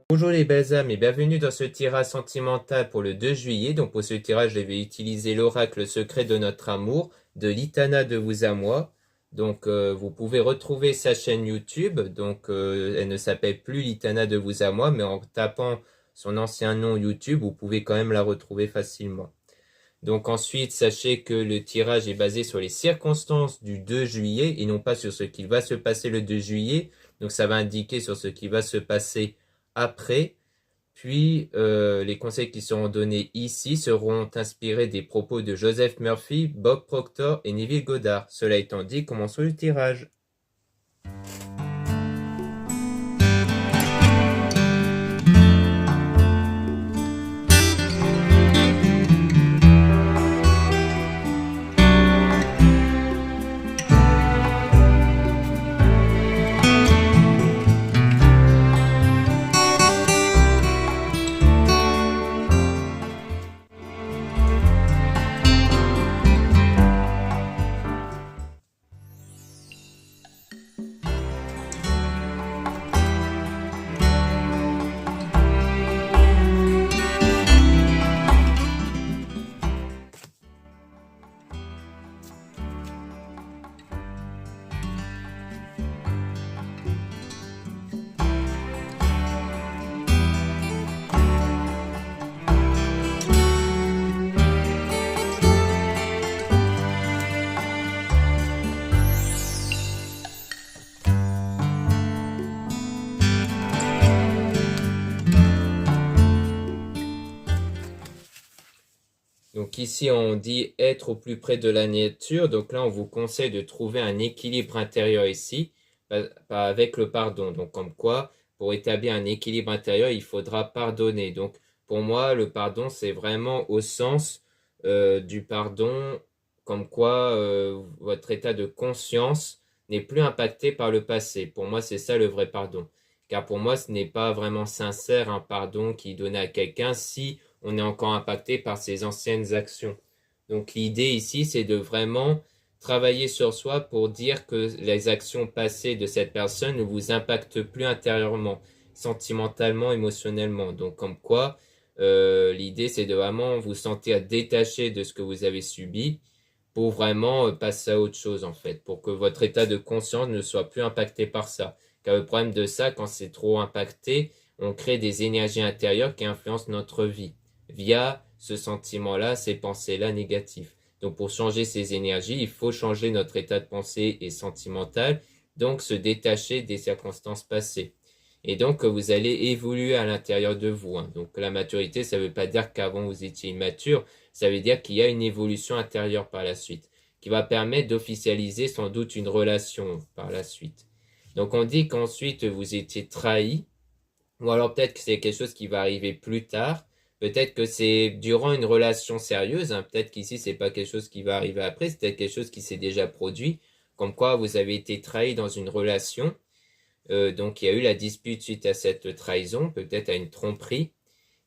Bonjour les belles âmes et bienvenue dans ce tirage sentimental pour le 2 juillet. Donc pour ce tirage, je vais utiliser l'oracle secret de notre amour de l'Itana de vous à moi. Donc vous pouvez retrouver sa chaîne YouTube. Donc elle ne s'appelle plus l'Itana de vous à moi, mais en tapant son ancien nom YouTube, vous pouvez quand même la retrouver facilement. Donc ensuite, sachez que le tirage est basé sur les circonstances du 2 juillet et non pas sur ce qui va se passer le 2 juillet. Donc ça va indiquer sur ce qui va se passer après. Puis les conseils qui seront donnés ici seront inspirés des propos de Joseph Murphy, Bob Proctor et Neville Goddard. Cela étant dit, commençons le tirage. Donc ici, on dit être au plus près de la nature. Donc là, on vous conseille de trouver un équilibre intérieur ici, avec le pardon. Donc comme quoi, pour établir un équilibre intérieur, il faudra pardonner. Donc pour moi, le pardon, c'est vraiment au sens du pardon, comme quoi votre état de conscience n'est plus impacté par le passé. Pour moi, c'est ça le vrai pardon. Car pour moi, ce n'est pas vraiment sincère un pardon qui est donné à quelqu'un si on est encore impacté par ses anciennes actions. Donc l'idée ici, c'est de vraiment travailler sur soi pour dire que les actions passées de cette personne ne vous impactent plus intérieurement, sentimentalement, émotionnellement. Donc comme quoi, l'idée, c'est de vraiment vous sentir détaché de ce que vous avez subi pour vraiment passer à autre chose en fait, pour que votre état de conscience ne soit plus impacté par ça. Car le problème de ça, quand c'est trop impacté, on crée des énergies intérieures qui influencent notre vie via ce sentiment-là, ces pensées-là négatives. Donc pour changer ces énergies, il faut changer notre état de pensée et sentimental, donc se détacher des circonstances passées. Et donc vous allez évoluer à l'intérieur de vous. Donc la maturité, ça ne veut pas dire qu'avant vous étiez immature, ça veut dire qu'il y a une évolution intérieure par la suite, qui va permettre d'officialiser sans doute une relation par la suite. Donc on dit qu'ensuite vous étiez trahi, ou alors peut-être que c'est quelque chose qui va arriver plus tard. Peut-être que c'est durant une relation sérieuse. Peut-être qu'ici, c'est pas quelque chose qui va arriver après. C'est peut-être quelque chose qui s'est déjà produit. Comme quoi, vous avez été trahi dans une relation. Donc, il y a eu la dispute suite à cette trahison, peut-être à une tromperie.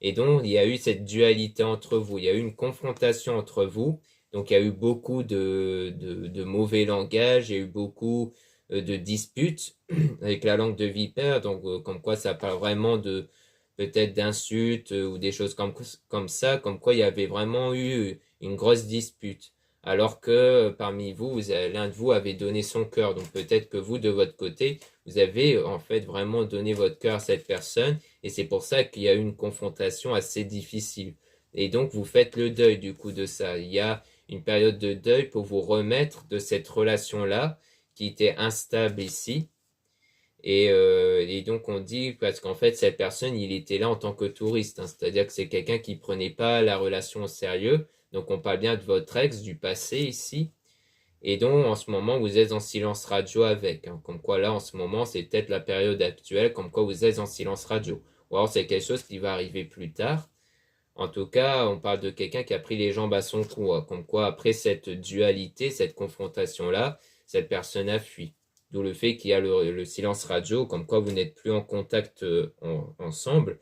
Et donc, il y a eu cette dualité entre vous. Il y a eu une confrontation entre vous. Donc, il y a eu beaucoup de mauvais langage. Il y a eu beaucoup de disputes avec la langue de vipère. Donc, comme quoi ça parle vraiment de peut-être d'insultes ou des choses comme ça. Comme quoi il y avait vraiment eu une grosse dispute. Alors que parmi vous, l'un de vous avait donné son cœur. Donc, peut-être que vous, de votre côté, vous avez en fait vraiment donné votre cœur à cette personne. Et c'est pour ça qu'il y a eu une confrontation assez difficile. Et donc, vous faites le deuil du coup de ça. Il y a une période de deuil pour vous remettre de cette relation-là qui était instable ici. Et donc, on dit, parce qu'en fait, cette personne, il était là en tant que touriste. C'est-à-dire que c'est quelqu'un qui prenait pas la relation au sérieux. Donc, on parle bien de votre ex, du passé ici. Et donc, en ce moment, vous êtes en silence radio avec. Comme quoi, là, en ce moment, c'est peut-être la période actuelle, comme quoi vous êtes en silence radio. Ou alors, c'est quelque chose qui va arriver plus tard. En tout cas, on parle de quelqu'un qui a pris les jambes à son cou. Comme quoi, après cette dualité, cette confrontation-là, cette personne a fui. D'où le fait qu'il y a le silence radio, comme quoi vous n'êtes plus en contact ensemble.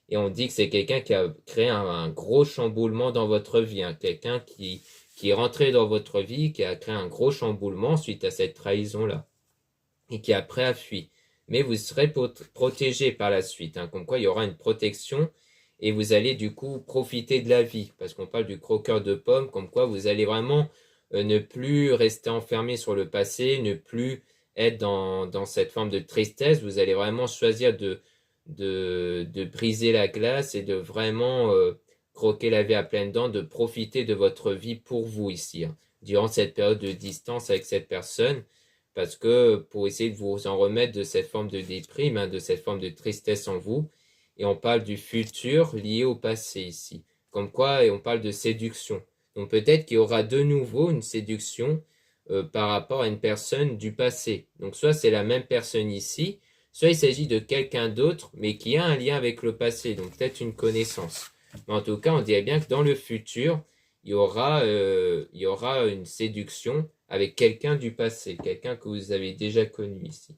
Et on dit que c'est quelqu'un qui a créé un gros chamboulement dans votre vie. Quelqu'un qui est rentré dans votre vie, qui a créé un gros chamboulement suite à cette trahison-là. Et qui après a fui. mais vous serez protégé par la suite, hein, comme quoi il y aura une protection et vous allez du coup profiter de la vie, parce qu'on parle du croqueur de pommes, comme quoi vous allez vraiment ne plus rester enfermé sur le passé, ne plus être dans cette forme de tristesse, vous allez vraiment choisir de briser la glace et de vraiment croquer la vie à pleines dents, de profiter de votre vie pour vous ici, hein, durant cette période de distance avec cette personne, parce que pour essayer de vous en remettre de cette forme de déprime, hein, de cette forme de tristesse en vous, et on parle du futur lié au passé ici, comme quoi, et on parle de séduction. Donc peut-être qu'il y aura de nouveau une séduction par rapport à une personne du passé. Donc soit c'est la même personne ici, soit il s'agit de quelqu'un d'autre, mais qui a un lien avec le passé, donc peut-être une connaissance. Mais en tout cas, on dirait bien que dans le futur, il y aura une séduction avec quelqu'un du passé, quelqu'un que vous avez déjà connu ici.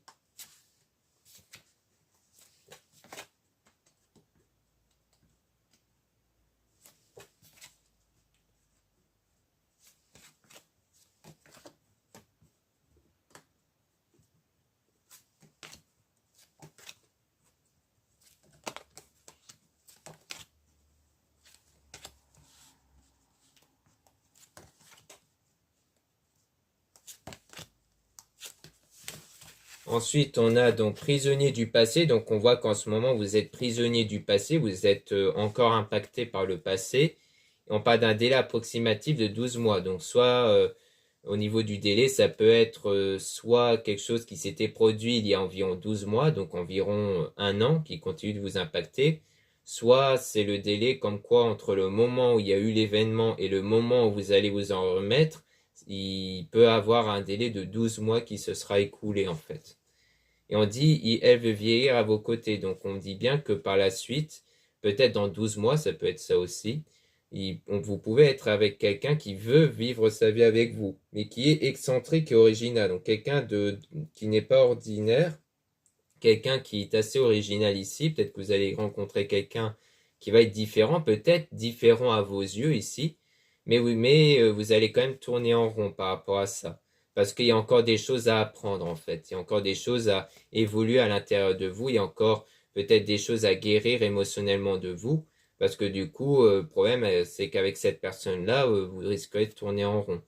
Ensuite, on a donc prisonnier du passé. Donc, on voit qu'en ce moment, vous êtes prisonnier du passé. Vous êtes encore impacté par le passé. Et on parle d'un délai approximatif de 12 mois. Donc, soit au niveau du délai, ça peut être soit quelque chose qui s'était produit il y a environ 12 mois, donc environ un an, qui continue de vous impacter. Soit c'est le délai comme quoi entre le moment où il y a eu l'événement et le moment où vous allez vous en remettre, il peut avoir un délai de 12 mois qui se sera écoulé en fait. Et on dit, elle veut vieillir à vos côtés. Donc on dit bien que par la suite, peut-être dans 12 mois, ça peut être ça aussi, vous pouvez être avec quelqu'un qui veut vivre sa vie avec vous, mais qui est excentrique et original. Donc quelqu'un qui n'est pas ordinaire, quelqu'un qui est assez original ici. Peut-être que vous allez rencontrer quelqu'un qui va être différent, peut-être différent à vos yeux ici, mais oui, mais vous allez quand même tourner en rond par rapport à ça. Parce qu'il y a encore des choses à apprendre en fait. Il y a encore des choses à évoluer à l'intérieur de vous. Il y a encore peut-être des choses à guérir émotionnellement de vous. Parce que du coup, le problème, c'est qu'avec cette personne-là, vous risquez de tourner en rond.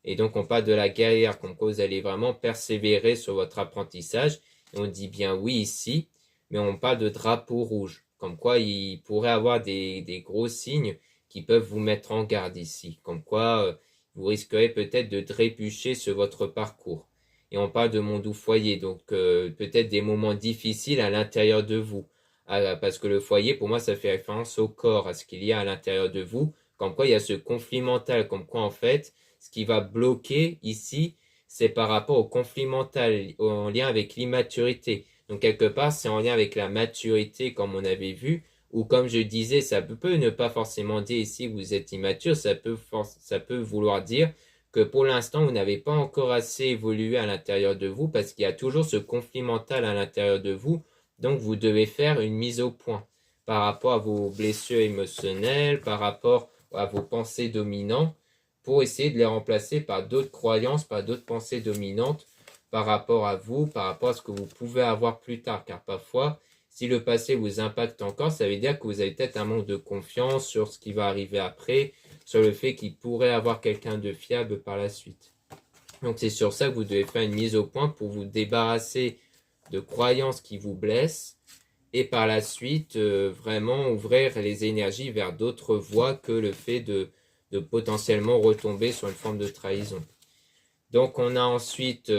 Et donc, on parle de la guerrière, comme quoi vous allez vraiment persévérer sur votre apprentissage. Et on dit bien oui ici, mais on parle de drapeau rouge, comme quoi il pourrait avoir des gros signes qui peuvent vous mettre en garde ici, comme quoi vous risquerez peut-être de trébucher sur votre parcours. Et on parle de monde ou foyer, donc peut-être des moments difficiles à l'intérieur de vous. Parce que le foyer, pour moi, ça fait référence au corps, à ce qu'il y a à l'intérieur de vous, comme quoi il y a ce conflit mental, comme quoi en fait, ce qui va bloquer ici, c'est par rapport au conflit mental, en lien avec l'immaturité. Donc quelque part, c'est en lien avec la maturité, comme on avait vu, ou comme je disais, ça peut ne pas forcément dire ici que vous êtes immature, ça peut vouloir dire que pour l'instant, vous n'avez pas encore assez évolué à l'intérieur de vous, parce qu'il y a toujours ce conflit mental à l'intérieur de vous, donc vous devez faire une mise au point par rapport à vos blessures émotionnelles, par rapport à vos pensées dominantes, pour essayer de les remplacer par d'autres croyances, par d'autres pensées dominantes par rapport à vous, par rapport à ce que vous pouvez avoir plus tard. Car parfois, si le passé vous impacte encore, ça veut dire que vous avez peut-être un manque de confiance sur ce qui va arriver après, sur le fait qu'il pourrait avoir quelqu'un de fiable par la suite. Donc c'est sur ça que vous devez faire une mise au point pour vous débarrasser de croyances qui vous blessent et par la suite vraiment ouvrir les énergies vers d'autres voies que le fait de potentiellement retomber sur une forme de trahison. Donc on a ensuite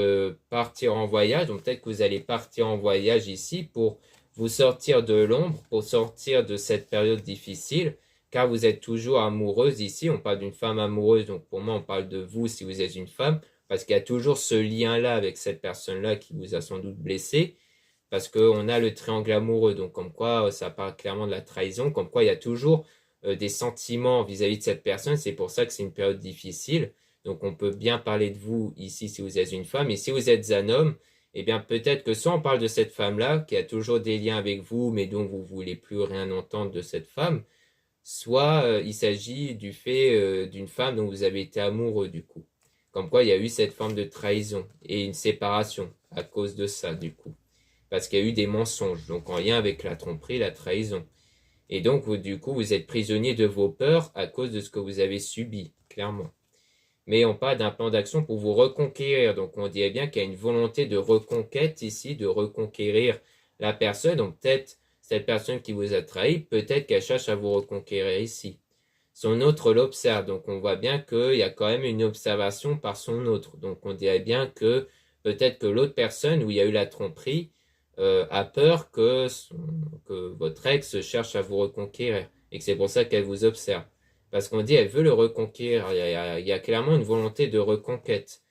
partir en voyage. Donc peut-être que vous allez partir en voyage ici pour vous sortir de l'ombre, pour sortir de cette période difficile, car vous êtes toujours amoureuse ici. On parle d'une femme amoureuse, donc pour moi on parle de vous si vous êtes une femme, parce qu'il y a toujours ce lien-là avec cette personne-là qui vous a sans doute blessé, parce qu'on a le triangle amoureux, donc comme quoi ça parle clairement de la trahison, comme quoi il y a toujours des sentiments vis-à-vis de cette personne. C'est pour ça que c'est une période difficile. Donc on peut bien parler de vous ici si vous êtes une femme, et si vous êtes un homme, eh bien peut-être que soit on parle de cette femme-là qui a toujours des liens avec vous, mais dont vous voulez plus rien entendre de cette femme, soit il s'agit du fait d'une femme dont vous avez été amoureux du coup. Comme quoi il y a eu cette forme de trahison et une séparation à cause de ça du coup. parce qu'il y a eu des mensonges, donc en lien avec la tromperie, la trahison. Et donc, du coup, vous êtes prisonnier de vos peurs à cause de ce que vous avez subi, clairement. Mais on parle d'un plan d'action pour vous reconquérir. Donc, on dirait bien qu'il y a une volonté de reconquête ici, de reconquérir la personne. Donc, peut-être cette personne qui vous a trahi, peut-être qu'elle cherche à vous reconquérir ici. Son autre l'observe. Donc, on voit bien qu'il y a quand même une observation par son autre. Donc, on dirait bien que peut-être que l'autre personne où il y a eu la tromperie a peur que votre ex cherche à vous reconquérir et que c'est pour ça qu'elle vous observe. Parce qu'on dit elle veut le reconquérir. Il y a clairement une volonté de reconquête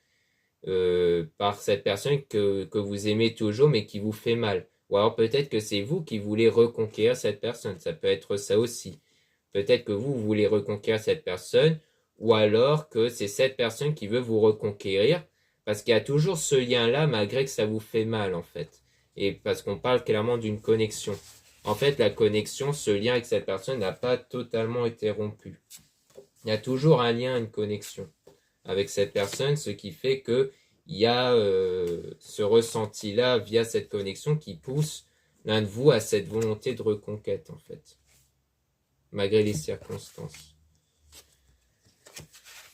par cette personne que vous aimez toujours mais qui vous fait mal. Ou alors peut-être que c'est vous qui voulez reconquérir cette personne. Ça peut être ça aussi. Peut-être que vous voulez reconquérir cette personne ou alors que c'est cette personne qui veut vous reconquérir parce qu'il y a toujours ce lien-là malgré que ça vous fait mal en fait. Et parce qu'on parle clairement d'une connexion. En fait, la connexion, ce lien avec cette personne n'a pas totalement été rompu. Il y a toujours un lien, une connexion avec cette personne, ce qui fait que il y a ce ressenti-là via cette connexion qui pousse l'un de vous à cette volonté de reconquête, en fait, malgré les circonstances.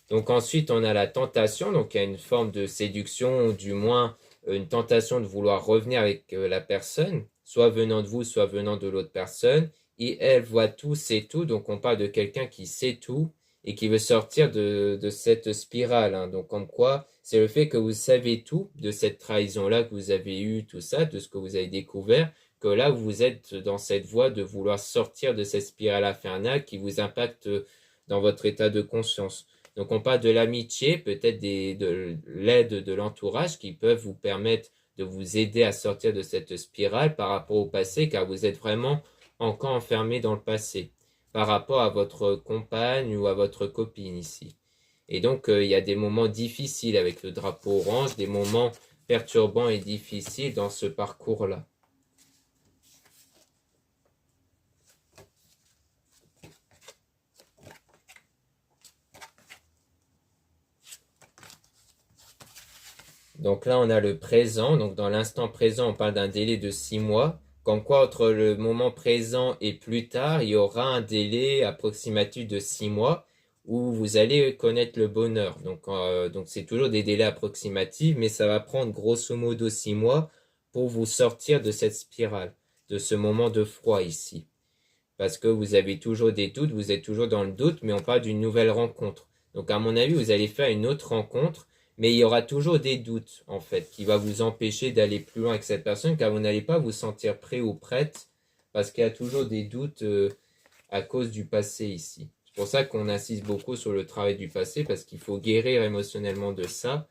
Donc ensuite, on a la tentation, donc il y a une forme de séduction, ou du moins une tentation de vouloir revenir avec la personne, soit venant de vous, soit venant de l'autre personne, et elle voit tout, sait tout, donc on parle de quelqu'un qui sait tout, et qui veut sortir de cette spirale, hein. Donc comme quoi, c'est le fait que vous savez tout de cette trahison-là que vous avez eue, tout ça, de ce que vous avez découvert, que là, vous êtes dans cette voie de vouloir sortir de cette spirale infernale qui vous impacte dans votre état de conscience. Donc on parle de l'amitié, peut-être de l'aide de l'entourage qui peuvent vous permettre de vous aider à sortir de cette spirale par rapport au passé, car vous êtes vraiment encore enfermé dans le passé, par rapport à votre compagne ou à votre copine ici. Et donc il y a des moments difficiles avec le drapeau orange, des moments perturbants et difficiles dans ce parcours-là. Donc là, on a le présent. Donc dans l'instant présent, on parle d'un délai de 6 mois. Comme quoi, entre le moment présent et plus tard, il y aura un délai approximatif de 6 mois où vous allez connaître le bonheur. Donc c'est toujours des délais approximatifs, mais ça va prendre grosso modo 6 mois pour vous sortir de cette spirale, de ce moment de froid ici. Parce que vous avez toujours des doutes, vous êtes toujours dans le doute, mais on parle d'une nouvelle rencontre. Donc à mon avis, vous allez faire une autre rencontre, mais il y aura toujours des doutes, en fait, qui va vous empêcher d'aller plus loin avec cette personne, car vous n'allez pas vous sentir prêt ou prête, parce qu'il y a toujours des doutes à cause du passé ici. C'est pour ça qu'on insiste beaucoup sur le travail du passé, parce qu'il faut guérir émotionnellement de ça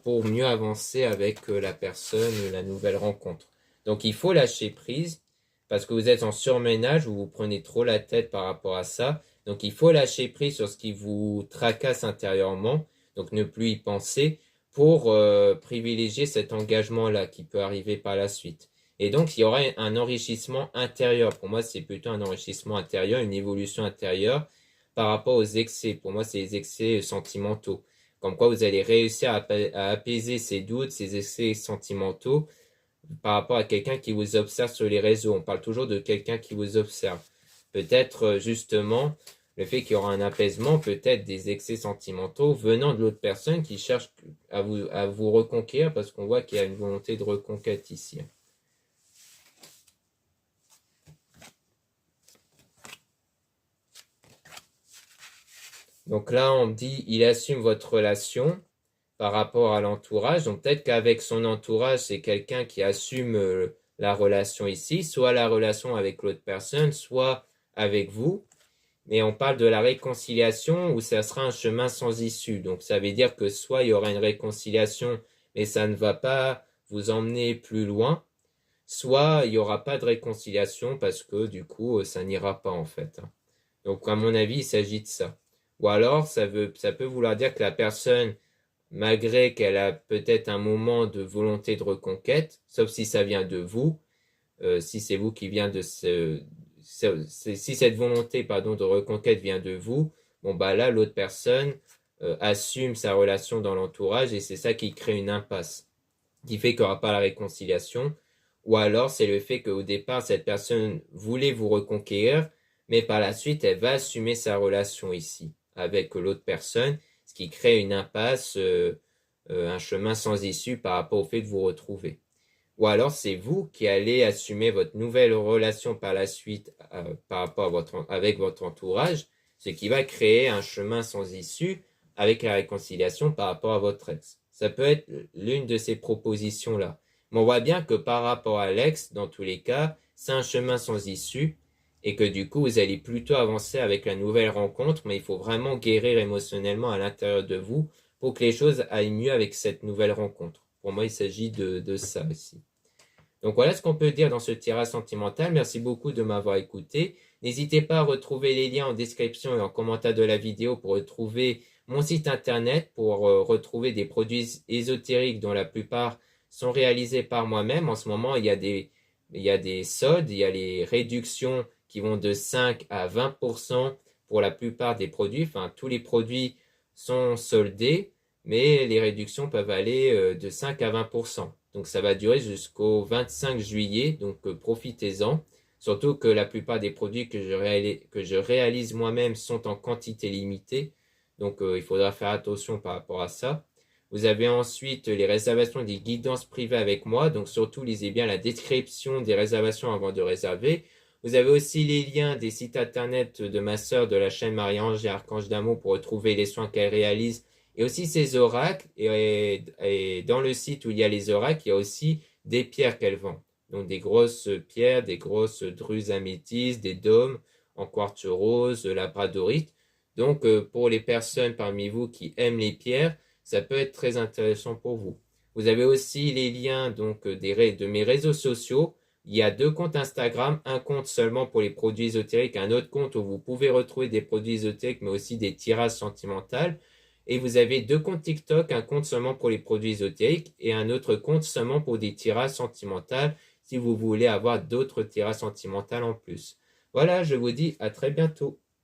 pour mieux avancer avec la personne, la nouvelle rencontre. Donc il faut lâcher prise, parce que vous êtes en surménage, vous vous prenez trop la tête par rapport à ça. Donc il faut lâcher prise sur ce qui vous tracasse intérieurement, donc ne plus y penser, pour privilégier cet engagement-là qui peut arriver par la suite. Et donc il y aura un enrichissement intérieur. Pour moi, c'est plutôt un enrichissement intérieur, une évolution intérieure par rapport aux excès. Pour moi, c'est les excès sentimentaux. Comme quoi vous allez réussir à apaiser ces doutes, ces excès sentimentaux par rapport à quelqu'un qui vous observe sur les réseaux. On parle toujours de quelqu'un qui vous observe. Peut-être justement le fait qu'il y aura un apaisement, peut-être des excès sentimentaux venant de l'autre personne qui cherche à vous reconquérir parce qu'on voit qu'il y a une volonté de reconquête ici. Donc là, on dit, il assume votre relation par rapport à l'entourage. Donc peut-être qu'avec son entourage, c'est quelqu'un qui assume la relation ici, soit la relation avec l'autre personne, soit avec vous. Mais on parle de la réconciliation où ça sera un chemin sans issue. Donc ça veut dire que soit il y aura une réconciliation, mais ça ne va pas vous emmener plus loin, soit il n'y aura pas de réconciliation parce que du coup, ça n'ira pas en fait. Donc à mon avis, il s'agit de ça. Ou alors, ça peut vouloir dire que la personne, malgré qu'elle a peut-être un moment de volonté de reconquête, sauf si ça vient de vous, si c'est vous qui vient de si cette volonté, pardon, de reconquête vient de vous, bon bah là, l'autre personne assume sa relation dans l'entourage et c'est ça qui crée une impasse, qui fait qu'il n'y aura pas la réconciliation, Ou alors c'est le fait qu'au départ, cette personne voulait vous reconquérir, mais par la suite, elle va assumer sa relation ici avec l'autre personne, ce qui crée une impasse, un chemin sans issue par rapport au fait de vous retrouver. Ou alors c'est vous qui allez assumer votre nouvelle relation par la suite par rapport avec votre entourage, ce qui va créer un chemin sans issue avec la réconciliation par rapport à votre ex. Ça peut être l'une de ces propositions-là. Mais on voit bien que par rapport à l'ex, dans tous les cas, c'est un chemin sans issue et que du coup, vous allez plutôt avancer avec la nouvelle rencontre, mais il faut vraiment guérir émotionnellement à l'intérieur de vous pour que les choses aillent mieux avec cette nouvelle rencontre. Pour moi, il s'agit de ça aussi. Donc voilà ce qu'on peut dire dans ce tirage sentimental. Merci beaucoup de m'avoir écouté. N'hésitez pas à retrouver les liens en description et en commentaire de la vidéo pour retrouver mon site internet, pour retrouver des produits ésotériques dont la plupart sont réalisés par moi-même. En ce moment, il y a des soldes, il y a les réductions qui vont de 5 à 20% pour la plupart des produits. Enfin, tous les produits sont soldés, mais les réductions peuvent aller de 5 à 20%. Donc ça va durer jusqu'au 25 juillet, donc profitez-en. Surtout que la plupart des produits que je réalise moi-même sont en quantité limitée. Donc il faudra faire attention par rapport à ça. Vous avez ensuite les réservations des guidances privées avec moi. Donc surtout lisez bien la description des réservations avant de réserver. Vous avez aussi les liens des sites internet de ma sœur de la chaîne Marie-Ange et Archange d'Amour pour retrouver les soins qu'elle réalise et aussi ses oracles. Et dans le site où il y a les oracles, il y a aussi des pierres qu'elle vend. Donc des grosses pierres, des grosses drus améthystes, des dômes en quartz rose, labradorite. Donc pour les personnes parmi vous qui aiment les pierres, ça peut être très intéressant pour vous. Vous avez aussi les liens donc de mes réseaux sociaux. Il y a 2 comptes Instagram, un compte seulement pour les produits ésotériques, un autre compte où vous pouvez retrouver des produits ésotériques mais aussi des tirages sentimentaux. Et vous avez 2 comptes TikTok, un compte seulement pour les produits ésotériques et un autre compte seulement pour des tirages sentimentaux si vous voulez avoir d'autres tirages sentimentaux en plus. Voilà, je vous dis à très bientôt.